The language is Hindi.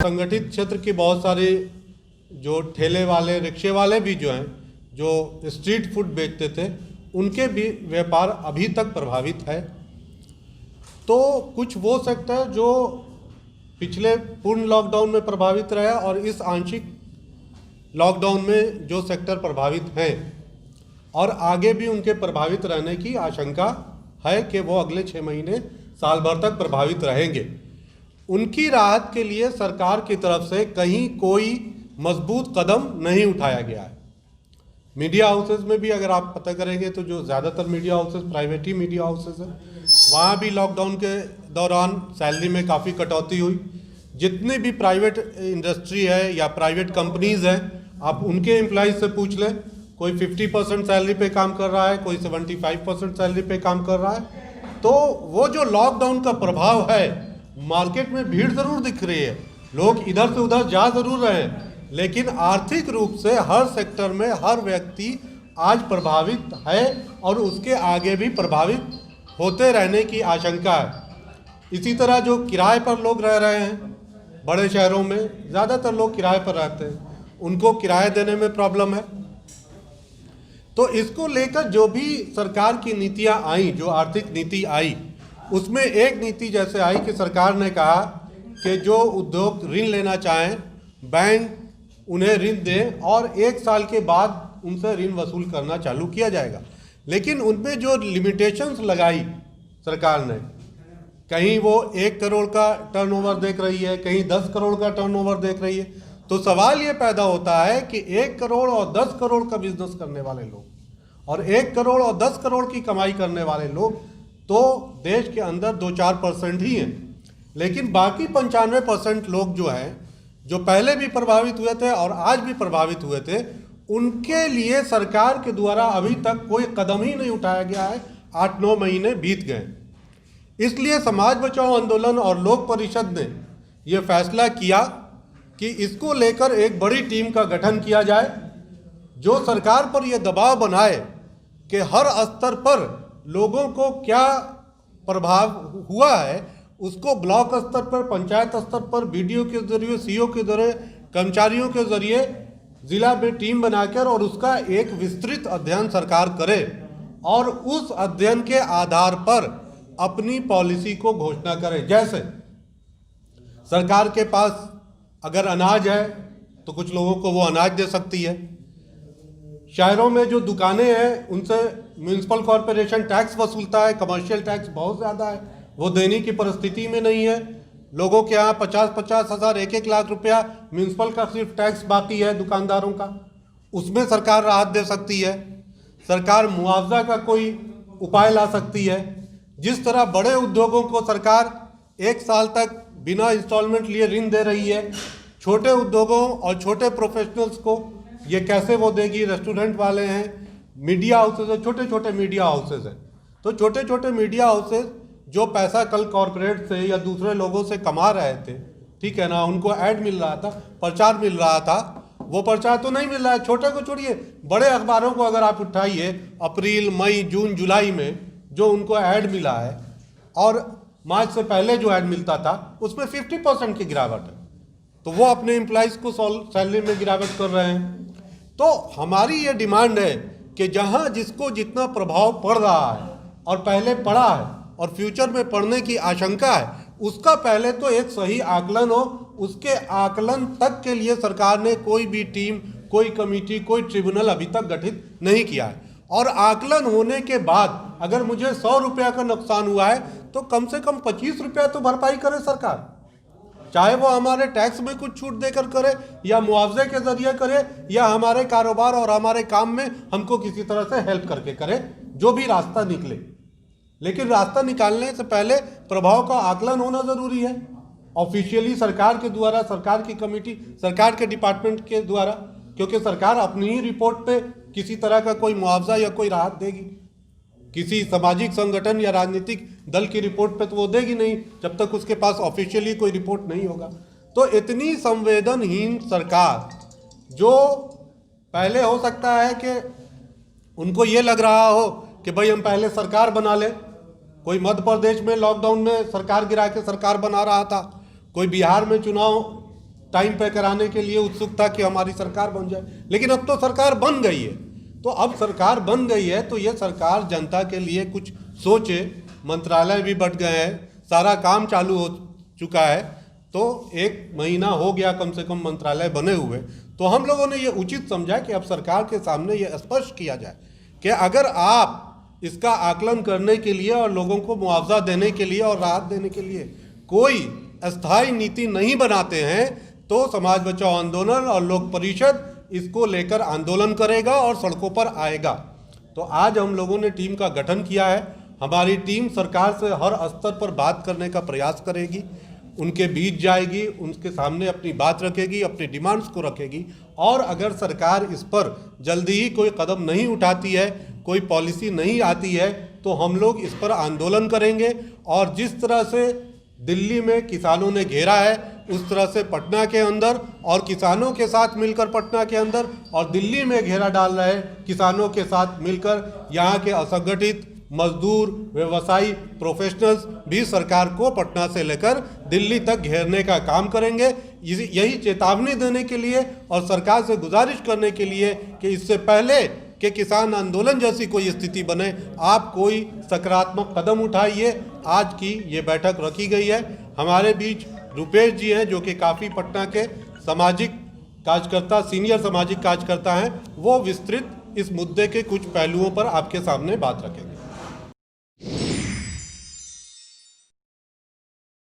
संगठित क्षेत्र के बहुत सारे जो ठेले वाले, रिक्शे वाले भी जो हैं, जो स्ट्रीट फूड बेचते थे, उनके भी व्यापार अभी तक प्रभावित है। तो कुछ वो सेक्टर जो पिछले पूर्ण लॉकडाउन में प्रभावित रहे और इस आंशिक लॉकडाउन में जो सेक्टर प्रभावित हैं और आगे भी उनके प्रभावित रहने की आशंका है कि वो अगले 6 महीने साल भर तक प्रभावित रहेंगे, उनकी राहत के लिए सरकार की तरफ से कहीं कोई मजबूत कदम नहीं उठाया गया है। मीडिया हाउसेस में भी अगर आप पता करेंगे तो जो ज़्यादातर मीडिया हाउसेस प्राइवेट ही मीडिया हाउसेस हैं, वहाँ भी लॉकडाउन के दौरान सैलरी में काफ़ी कटौती हुई। जितनी भी प्राइवेट इंडस्ट्री है या प्राइवेट कंपनीज़ हैं, आप उनके एम्प्लॉइज से पूछ लें, कोई 50% सैलरी पे काम कर रहा है, कोई 75% सैलरी पे काम कर रहा है। तो वो जो लॉकडाउन का प्रभाव है, मार्केट में भीड़ ज़रूर दिख रही है, लोग इधर से उधर जा ज़रूर रहे हैं, लेकिन आर्थिक रूप से हर सेक्टर में हर व्यक्ति आज प्रभावित है और उसके आगे भी प्रभावित होते रहने की आशंका है। इसी तरह जो किराए पर लोग रह रहे हैं, बड़े शहरों में ज़्यादातर लोग किराए पर रहते हैं, उनको किराया देने में प्रॉब्लम है। तो इसको लेकर जो भी सरकार की नीतियां आई, जो आर्थिक नीति आई, उसमें एक नीति जैसे आई कि सरकार ने कहा कि जो उद्योग ऋण लेना चाहें, बैंक उन्हें ऋण दें और 1 साल के बाद उनसे ऋण वसूल करना चालू किया जाएगा। लेकिन उनमें जो लिमिटेशंस लगाई सरकार ने, कहीं वो 1 करोड़ का टर्नओवर देख रही है, कहीं 10 करोड़ का टर्नओवर देख रही है। तो सवाल ये पैदा होता है कि 1 करोड़ और 10 करोड़ का बिजनेस करने वाले लोग और 1 करोड़ और 10 करोड़ की कमाई करने वाले लोग तो देश के अंदर 2-4% ही हैं, लेकिन बाकी 95% लोग जो हैं, जो पहले भी प्रभावित हुए थे और आज भी प्रभावित हुए थे, उनके लिए सरकार के द्वारा अभी तक कोई कदम ही नहीं उठाया गया है। 8-9 महीने बीत गए। इसलिए समाज बचाओ आंदोलन और लोक परिषद ने ये फैसला किया कि इसको लेकर एक बड़ी टीम का गठन किया जाए, जो सरकार पर यह दबाव बनाए कि हर स्तर पर लोगों को क्या प्रभाव हुआ है, उसको ब्लॉक स्तर पर, पंचायत स्तर पर, बीडीओ के जरिए, सीओ के जरिए, कर्मचारियों के जरिए जिला में टीम बनाकर और उसका एक विस्तृत अध्ययन सरकार करे और उस अध्ययन के आधार पर अपनी पॉलिसी को घोषणा करे। जैसे सरकार के पास अगर अनाज है तो कुछ लोगों को वो अनाज दे सकती है। शहरों में जो दुकानें हैं उनसे म्यूनिसिपल कॉरपोरेशन टैक्स वसूलता है, कमर्शियल टैक्स बहुत ज़्यादा है, वो देने की परिस्थिति में नहीं है। लोगों के यहाँ 50-50 हज़ार, 1-1 लाख रुपया म्यूनिसिपल का सिर्फ टैक्स बाकी है दुकानदारों का, उसमें सरकार राहत दे सकती है। सरकार मुआवजा का कोई उपाय ला सकती है। जिस तरह बड़े उद्योगों को सरकार 1 साल तक बिना इंस्टॉलमेंट लिए ऋण दे रही है, छोटे उद्योगों और छोटे प्रोफेशनल्स को ये कैसे वो देगी? रेस्टोरेंट वाले हैं, मीडिया हाउसेज है, छोटे छोटे मीडिया हाउसेज हैं, तो छोटे छोटे मीडिया हाउसेज जो पैसा कल कॉरपोरेट से या दूसरे लोगों से कमा रहे थे, ठीक है ना, उनको ऐड मिल रहा था, प्रचार मिल रहा था, वो प्रचार तो नहीं मिल रहा है। छोटे को छोड़िए, बड़े अखबारों को अगर आप उठाइए, अप्रैल, मई, जून, जुलाई में जो उनको ऐड मिला है और मार्च से पहले जो ऐड मिलता था उसमें 50% की गिरावट है, तो वो अपने एम्प्लॉइज़ को सैलरी में गिरावट कर रहे हैं। तो हमारी ये डिमांड है कि जहाँ जिसको जितना प्रभाव पड़ रहा है और पहले पड़ा है और फ्यूचर में पड़ने की आशंका है, उसका पहले तो एक सही आकलन हो। उसके आकलन तक के लिए सरकार ने कोई भी टीम, कोई कमेटी, कोई ट्रिब्यूनल अभी तक गठित नहीं किया है। और आकलन होने के बाद अगर मुझे 100 रुपया का नुकसान हुआ है तो कम से कम 25 रुपया तो भरपाई करे सरकार, चाहे वो हमारे टैक्स में कुछ छूट देकर करे या मुआवजे के जरिए करे या हमारे कारोबार और हमारे काम में हमको किसी तरह से हेल्प करके करे, जो भी रास्ता निकले। लेकिन रास्ता निकालने से पहले प्रभाव का आकलन होना ज़रूरी है, ऑफिशियली सरकार के द्वारा, सरकार की कमेटी, सरकार के डिपार्टमेंट के द्वारा, क्योंकि सरकार अपनी ही रिपोर्ट पे किसी तरह का कोई मुआवजा या कोई राहत देगी, किसी सामाजिक संगठन या राजनीतिक दल की रिपोर्ट पे तो वो देगी नहीं जब तक उसके पास ऑफिशियली कोई रिपोर्ट नहीं होगा। तो इतनी संवेदनहीन सरकार, जो पहले हो सकता है कि उनको ये लग रहा हो कि भाई हम पहले सरकार बना लें, कोई मध्य प्रदेश में लॉकडाउन में सरकार गिरा के सरकार बना रहा था, कोई बिहार में चुनाव टाइम पे कराने के लिए उत्सुक था कि हमारी सरकार बन जाए, लेकिन अब तो सरकार बन गई है। तो अब सरकार बन गई है तो ये सरकार जनता के लिए कुछ सोचे। मंत्रालय भी बढ़ गए हैं, सारा काम चालू हो चुका है, तो 1 महीना हो गया कम से कम मंत्रालय बने हुए। तो हम लोगों ने ये उचित समझा कि अब सरकार के सामने ये स्पष्ट किया जाए कि अगर आप इसका आकलन करने के लिए और लोगों को मुआवजा देने के लिए और राहत देने के लिए कोई अस्थायी नीति नहीं बनाते हैं तो समाज बचाओ आंदोलन और लोक परिषद इसको लेकर आंदोलन करेगा और सड़कों पर आएगा। तो आज हम लोगों ने टीम का गठन किया है। हमारी टीम सरकार से हर स्तर पर बात करने का प्रयास करेगी, उनके बीच जाएगी, उनके सामने अपनी बात रखेगी, अपनी डिमांड्स को रखेगी, और अगर सरकार इस पर जल्दी ही कोई कदम नहीं उठाती है, कोई पॉलिसी नहीं आती है, तो हम लोग इस पर आंदोलन करेंगे। और जिस तरह से दिल्ली में किसानों ने घेरा है उस तरह से पटना के अंदर और किसानों के साथ मिलकर पटना के अंदर और दिल्ली में घेरा डाल रहे किसानों के साथ मिलकर यहाँ के असंगठित मजदूर, व्यवसायी, प्रोफेशनल्स भी सरकार को पटना से लेकर दिल्ली तक घेरने का काम करेंगे। यही चेतावनी देने के लिए और सरकार से गुजारिश करने के लिए कि इससे पहले कि किसान आंदोलन जैसी कोई स्थिति बने, आप कोई सकारात्मक कदम उठाइए। आज की ये बैठक रखी गई है। हमारे बीच रुपेश जी हैं जो कि काफ़ी पटना के सामाजिक कार्यकर्ता, सीनियर सामाजिक कार्यकर्ता हैं। वो विस्तृत इस मुद्दे के कुछ पहलुओं पर आपके सामने बात रखेंगे।